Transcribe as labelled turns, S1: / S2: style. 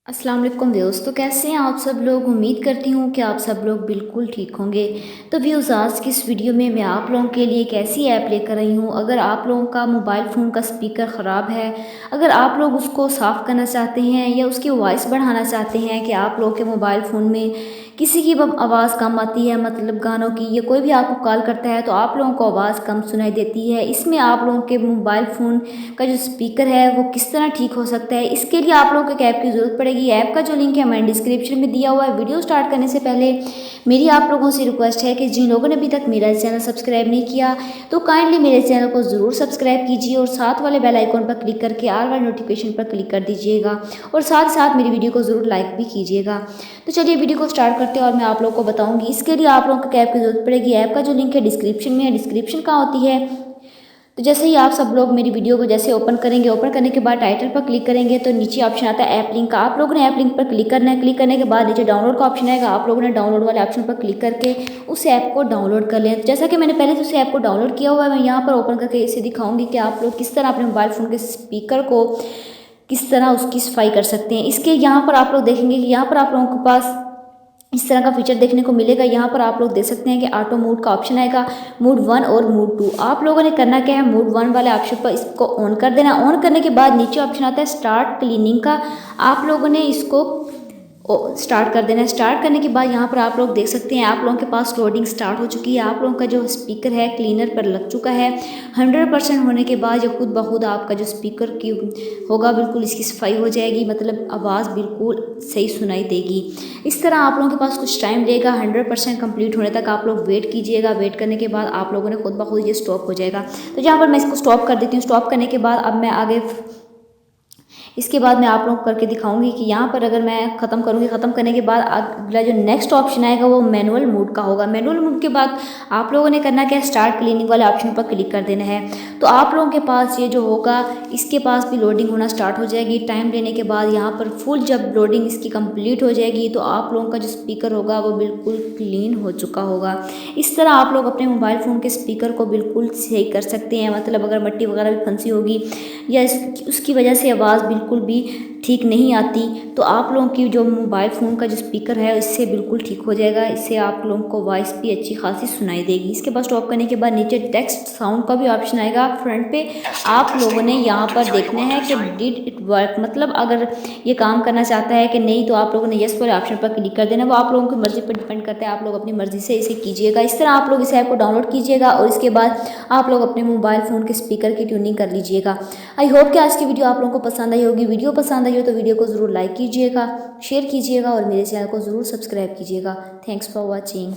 S1: अस्सलाम वालेकुम व्यूअर्स। तो कैसे हैं आप सब लोग। उम्मीद करती हूँ कि आप सब लोग बिल्कुल ठीक होंगे। तो व्यूअर्स, आज की इस वीडियो में मैं आप लोगों के लिए एक ऐसी ऐप लेकर आई हूँ। अगर आप लोगों का मोबाइल फ़ोन का स्पीकर ख़राब है, अगर आप लोग उसको साफ़ करना चाहते हैं या उसकी वॉइस बढ़ाना चाहते हैं कि आप लोगों के मोबाइल फ़ोन में किसी की आवाज़ कम आती है, मतलब गानों की, या कोई भी आपको कॉल करता है तो आप लोगों को आवाज़ कम सुनाई देती है, इसमें आप लोगों के मोबाइल फ़ोन का जो स्पीकर है वो किस तरह ठीक हो सकता है, इसके लिए आप लोगों को एक ऐप की ज़रूरत पड़ेगी। ऐप का जो लिंक है मैंने डिस्क्रिप्शन में दिया हुआ है। वीडियो स्टार्ट करने से पहले मेरी आप लोगों से रिक्वेस्ट है कि जिन लोगों ने अभी तक मेरा चैनल सब्सक्राइब नहीं किया तो काइंडली मेरे चैनल को ज़रूर सब्सक्राइब कीजिए और साथ वाले बेल आइकॉन पर क्लिक करके ऑल वाले नोटिफिकेशन पर क्लिक कर दीजिएगा और साथ साथ मेरी वीडियो को ज़रूर लाइक भी कीजिएगा। तो चलिए वीडियो को स्टार्ट करते हैं और मैं आप लोगों को बताऊंगी। इसके लिए आप लोगों को ऐप की ज़रूरत पड़ेगी। ऐप का जो लिंक है डिस्क्रिप्शन में है। डिस्क्रिप्शन कहाँ होती है, तो जैसे ही आप सब लोग मेरी वीडियो को जैसे ओपन करेंगे, ओपन करने के बाद टाइटल पर क्लिक करेंगे तो नीचे ऑप्शन आता है ऐप लिंक का। आप लोगों ने ऐप लिंक पर क्लिक करना है। क्लिक करने के बाद नीचे डाउनलोड का ऑप्शन आएगा। आप लोगों ने डाउनलोड वाले ऑप्शन पर क्लिक करके उस ऐप को डाउनलोड कर लें। जैसा कि मैंने पहले से उस ऐप को डाउनलोड किया हुआ है, मैं यहाँ पर ओपन करके इसे दिखाऊंगी कि आप लोग किस तरह अपने मोबाइल फ़ोन के स्पीकर को किस तरह उसकी सफाई कर सकते हैं। इसके यहाँ पर आप लोग देखेंगे कि यहाँ पर आप लोगों के पास इस तरह का फीचर देखने को मिलेगा। यहाँ पर आप लोग देख सकते हैं कि ऑटो मोड का ऑप्शन आएगा, मोड 1 और मोड 2। आप लोगों ने करना क्या है, मोड 1 वाले ऑप्शन पर इसको ऑन कर देना। ऑन करने के बाद नीचे ऑप्शन आता है स्टार्ट क्लीनिंग का, आप लोगों ने इसको स्टार्ट कर देना है। स्टार्ट करने के बाद यहाँ पर आप लोग देख सकते हैं आप लोगों के पास लोडिंग स्टार्ट हो चुकी है। आप लोगों का जो स्पीकर है क्लीनर पर लग चुका है। 100% होने के बाद ये खुद ब खुद आपका जो स्पीकर की होगा बिल्कुल इसकी सफाई हो जाएगी, मतलब आवाज़ बिल्कुल सही सुनाई देगी। इस तरह आप लोगों के पास कुछ टाइम लेगा। 100% कंप्लीट होने तक आप लोग वेट कीजिएगा। वेट करने के बाद आप लोगों ने खुद ब खुद ये स्टॉप हो जाएगा। तो यहाँ पर मैं इसको स्टॉप कर देती हूँ। स्टॉप करने के बाद अब मैं आगे इसके बाद मैं आप लोगों को करके दिखाऊंगी कि यहाँ पर अगर मैं ख़त्म करूँगी, ख़त्म करने के बाद अगला जो नेक्स्ट ऑप्शन आएगा वो मैनुअल मोड का होगा। मैनुअल मोड के बाद आप लोगों ने करना क्या है, स्टार्ट क्लीनिंग वाले ऑप्शन पर क्लिक कर देना है। तो आप लोगों के पास ये जो होगा इसके पास भी लोडिंग होना स्टार्ट हो जाएगी। टाइम लेने के बाद यहाँ पर फुल जब लोडिंग इसकी कंप्लीट हो जाएगी तो आप लोगों का जो स्पीकर होगा वो बिल्कुल क्लीन हो चुका होगा। इस तरह आप लोग अपने मोबाइल फ़ोन के स्पीकर को बिल्कुल सही कर सकते हैं। मतलब अगर मिट्टी वगैरह भी फंसी होगी या उसकी वजह से आवाज़ बिल्कुल भी ठीक नहीं आती तो आप लोगों की जो मोबाइल फ़ोन का जो स्पीकर है इससे बिल्कुल ठीक हो जाएगा। इससे आप लोगों को वॉइस भी अच्छी खासी सुनाई देगी। इसके बाद स्टॉप करने के बाद नीचे टेक्स्ट साउंड का भी ऑप्शन आएगा फ्रंट पे। आप लोगों ने यहाँ पर देखना है कि डिड इट वर्क, मतलब अगर ये काम करना चाहता है कि नहीं, तो आप लोगों ने यस वाले ऑप्शन पर क्लिक कर देना। वो आप लोगों की मर्ज़ी पर डिपेंड करता है, आप लोग अपनी मर्ज़ी से इसे कीजिएगा। इस तरह आप लोग इस ऐप को डाउनलोड कीजिएगा और इसके बाद आप लोग अपने मोबाइल फ़ोन के स्पीकर की ट्यूनिंग कर लीजिएगा। आई होप कि आज की वीडियो आप लोगों को पसंद आई होगी। वीडियो पसंद आई हो तो वीडियो को ज़रूर लाइक कीजिएगा, शेयर कीजिएगा और मेरे चैनल को ज़रूर सब्सक्राइब कीजिएगा। Thanks for watching.